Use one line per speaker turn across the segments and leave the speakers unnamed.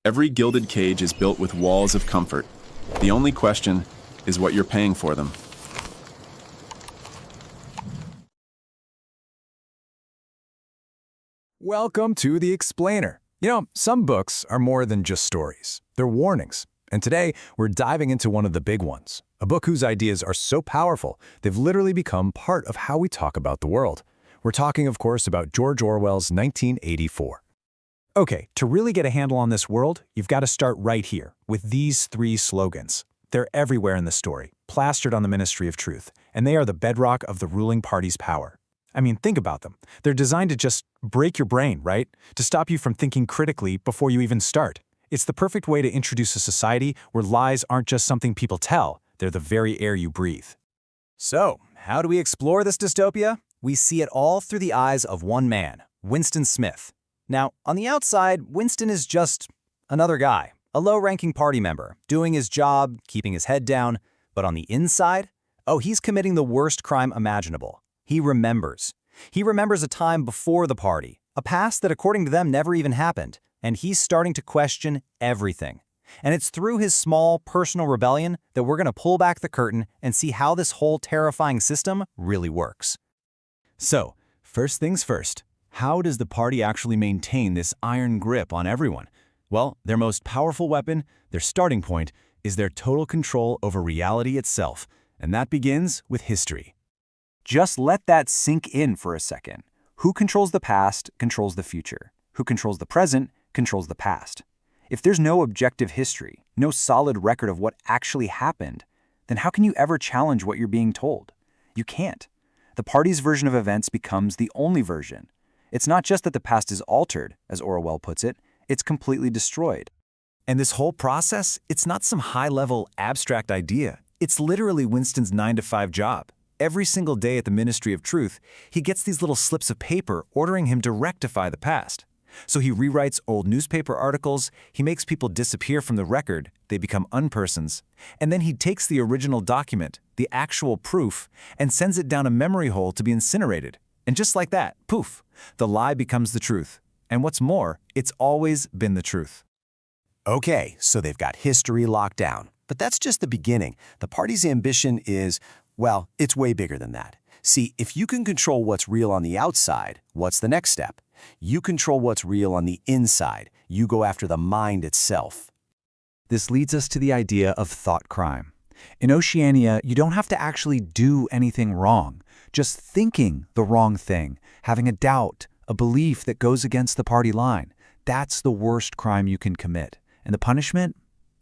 Every gilded cage is built with walls of comfort. The only question is what you're paying for them.
Welcome to The Explainer. Some books are more than just stories. They're warnings. And today, we're diving into one of the big ones, a book whose ideas are so powerful, they've literally become part of how we talk about the world. We're talking, of course, about George Orwell's 1984. Okay, to really get a handle on this world, you've got to start right here, with these three slogans. They're everywhere in the story, plastered on the Ministry of Truth, and they are the bedrock of the ruling party's power. I mean, think about them. They're designed to just break your brain, right? To stop you from thinking critically before you even start. It's the perfect way to introduce a society where lies aren't just something people tell, they're the very air you breathe.
So, how do we explore this dystopia? We see it all through the eyes of one man, Winston Smith. Now, on the outside, Winston is just another guy, a low-ranking party member, doing his job, keeping his head down. But on the inside, he's committing the worst crime imaginable. He remembers. He remembers a time before the party, a past that according to them never even happened, and he's starting to question everything. And it's through his small, personal rebellion that we're going to pull back the curtain and see how this whole terrifying system really works.
So, first things first, how does the party actually maintain this iron grip on everyone? Well, their most powerful weapon, their starting point, is their total control over reality itself, and that begins with history.
Just let that sink in for a second. Who controls the past controls the future. Who controls the present controls the past. If there's no objective history, no solid record of what actually happened, then how can you ever challenge what you're being told? You can't. The party's version of events becomes the only version. It's not just that the past is altered, as Orwell puts it, it's completely destroyed.
And this whole process, it's not some high-level, abstract idea. It's literally Winston's 9-to-5 job. Every single day at the Ministry of Truth, he gets these little slips of paper ordering him to rectify the past. So he rewrites old newspaper articles, he makes people disappear from the record, they become unpersons, and then he takes the original document, the actual proof, and sends it down a memory hole to be incinerated. And just like that, poof, the lie becomes the truth. And what's more, it's always been the truth.
Okay, so they've got history locked down. But that's just the beginning. The party's ambition is, well, it's way bigger than that. See, if you can control what's real on the outside, what's the next step? You control what's real on the inside. You go after the mind itself.
This leads us to the idea of thought crime. In Oceania, you don't have to actually do anything wrong. Just thinking the wrong thing, having a doubt, a belief that goes against the party line, that's the worst crime you can commit. And the punishment?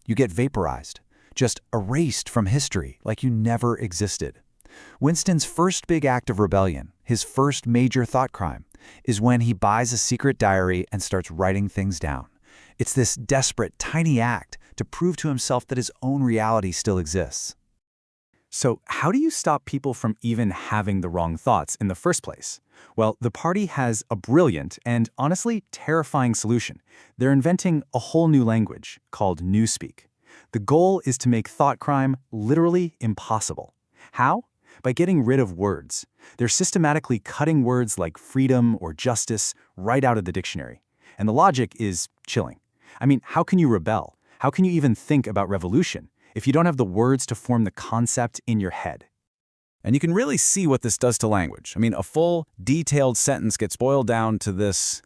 You get vaporized, just erased from history like you never existed. Winston's first big act of rebellion, his first major thought crime, is when he buys a secret diary and starts writing things down. It's this desperate, tiny act to prove to himself that his own reality still exists.
So how do you stop people from even having the wrong thoughts in the first place? Well, the party has a brilliant and honestly terrifying solution. They're inventing a whole new language called Newspeak. The goal is to make thought crime literally impossible. How? By getting rid of words. They're systematically cutting words like freedom or justice right out of the dictionary. And the logic is chilling. I mean, how can you rebel? How can you even think about revolution if you don't have the words to form the concept in your head?
And you can really see what this does to language. I mean, a full, detailed sentence gets boiled down to this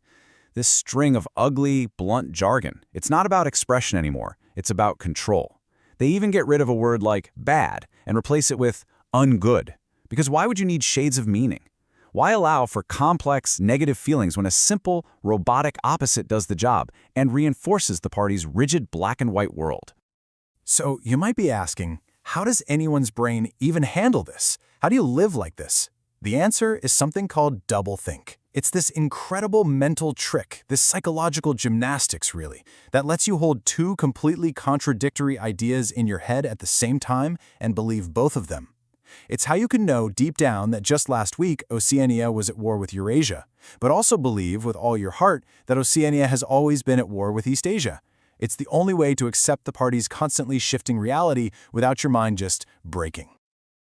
string of ugly, blunt jargon. It's not about expression anymore. It's about control. They even get rid of a word like bad and replace it with ungood. Because why would you need shades of meaning? Why allow for complex, negative feelings when a simple, robotic opposite does the job and reinforces the party's rigid black and white world?
So you might be asking, how does anyone's brain even handle this? How do you live like this? The answer is something called doublethink. It's this incredible mental trick, this psychological gymnastics really, that lets you hold two completely contradictory ideas in your head at the same time and believe both of them. It's how you can know deep down that just last week Oceania was at war with Eurasia, but also believe with all your heart that Oceania has always been at war with East Asia. It's the only way to accept the party's constantly shifting reality without your mind just breaking.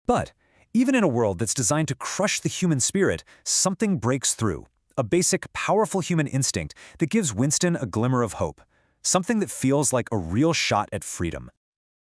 But even in a world that's designed to crush the human spirit, something breaks through. A basic, powerful human instinct that gives Winston a glimmer of hope.
something that feels like a real shot at freedom.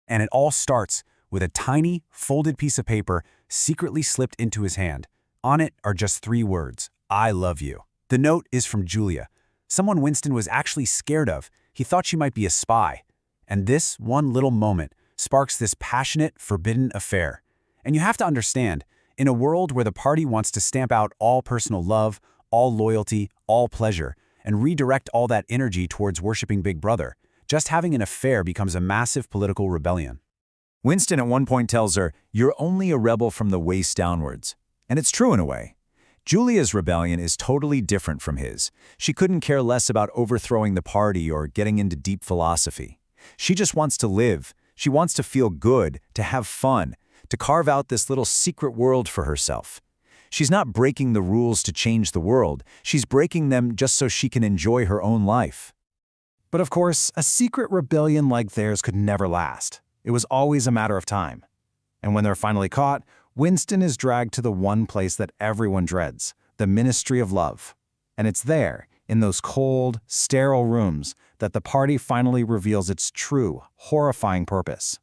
And it all starts with a tiny, folded piece of paper secretly slipped into his hand. On it are just 3 words, "I love you." The note is from Julia, someone Winston was actually scared of. He thought she might be a spy. And this one little moment sparks this passionate, forbidden affair. And you have to understand, in a world where the party wants to stamp out all personal love, all loyalty, all pleasure, and redirect all that energy towards worshiping Big Brother, just having an affair becomes a massive political rebellion.
Winston at one point tells her, "You're only a rebel from the waist downwards." And it's true in a way. Julia's rebellion is totally different from his. She couldn't care less about overthrowing the party or getting into deep philosophy. She just wants to live. She wants to feel good, to have fun, to carve out this little secret world for herself. She's not breaking the rules to change the world. She's breaking them just so she can enjoy her own life.
But of course, a secret rebellion like theirs could never last. It was always a matter of time. And when they're finally caught, Winston is dragged to the one place that everyone dreads, the Ministry of Love. And it's there, in those cold, sterile rooms, that the party finally reveals its true, horrifying purpose.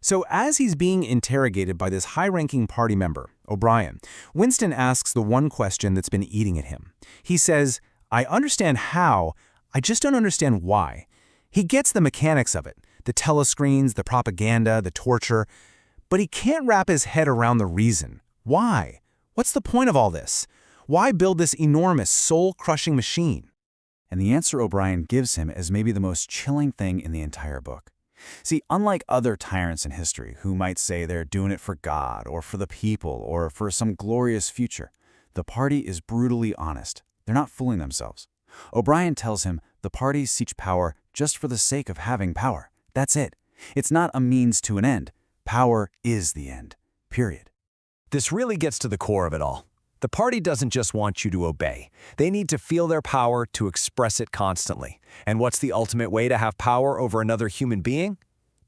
So as he's being interrogated by this high-ranking party member, O'Brien, Winston asks the one question that's been eating at him. He says, "I understand how, I just don't understand why." He gets the mechanics of it, the telescreens, the propaganda, the torture, but he can't wrap his head around the reason. Why? What's the point of all this? Why build this enormous, soul-crushing machine?
And the answer O'Brien gives him is maybe the most chilling thing in the entire book. See, unlike other tyrants in history who might say they're doing it for God or for the people or for some glorious future, the party is brutally honest. They're not fooling themselves. O'Brien tells him the party seeks power just for the sake of having power. That's it. It's not a means to an end. Power is the end. Period.
This really gets to the core of it all. The party doesn't just want you to obey. They need to feel their power to express it constantly. And what's the ultimate way to have power over another human being?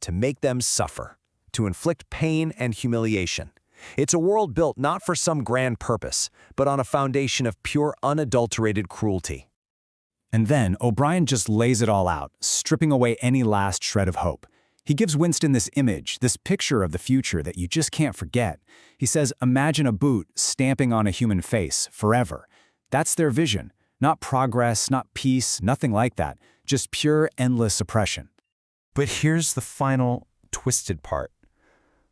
To make them suffer, to inflict pain and humiliation. It's a world built not for some grand purpose, but on a foundation of pure, unadulterated cruelty.
And then O'Brien just lays it all out, stripping away any last shred of hope. He gives Winston this image, this picture of the future that you just can't forget. He says, imagine a boot stamping on a human face forever. That's their vision. Not progress, not peace, nothing like that. Just pure, endless oppression. But here's the final, twisted part.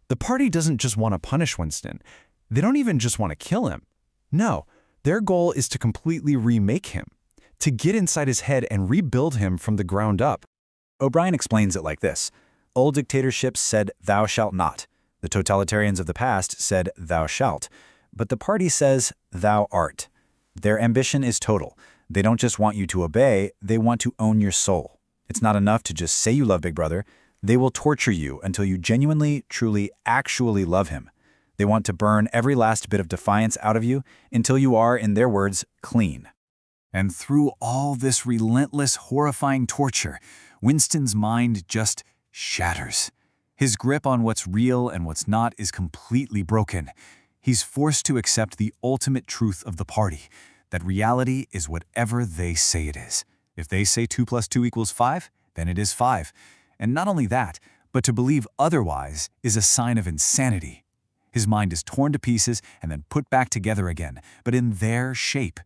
The party doesn't just want to punish Winston. They don't even just want to kill him. No, their goal is to completely remake him, to get inside his head and rebuild him from the ground up.
O'Brien explains it like this. Old dictatorships said, "Thou shalt not." The totalitarians of the past said, "Thou shalt." But the party says, "Thou art." Their ambition is total. They don't just want you to obey, they want to own your soul. It's not enough to just say you love Big Brother. They will torture you until you genuinely, truly, actually love him. They want to burn every last bit of defiance out of you until you are, in their words, clean. And through all this relentless, horrifying torture, Winston's mind just shatters. His grip on what's real and what's not is completely broken. He's forced to accept the ultimate truth of the party, that reality is whatever they say it is. If they say 2 + 2 = 5, then it is 5. And not only that, but to believe otherwise is a sign of insanity. His mind is torn to pieces and then put back together again, but in their shape.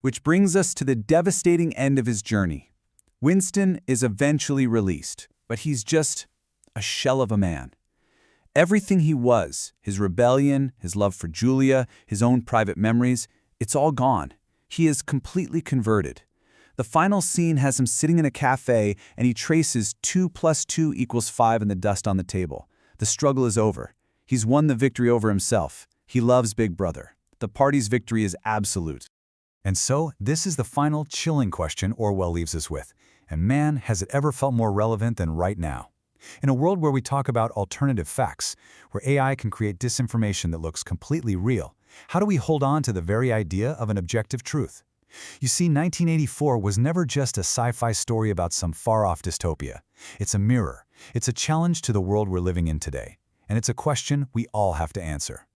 Which brings us to the devastating end of his journey. Winston is eventually released, but he's just a shell of a man. Everything he was, his rebellion, his love for Julia, his own private memories, it's all gone. He is completely converted. The final scene has him sitting in a cafe and he traces 2 + 2 = 5 in the dust on the table. The struggle is over. He's won the victory over himself. He loves Big Brother. The party's victory is absolute. And so, this is the final chilling question Orwell leaves us with. And man, has it ever felt more relevant than right now. In a world where we talk about alternative facts, where AI can create disinformation that looks completely real, how do we hold on to the very idea of an objective truth? You see, 1984 was never just a sci-fi story about some far-off dystopia. It's a mirror. It's a challenge to the world we're living in today. And it's a question we all have to answer.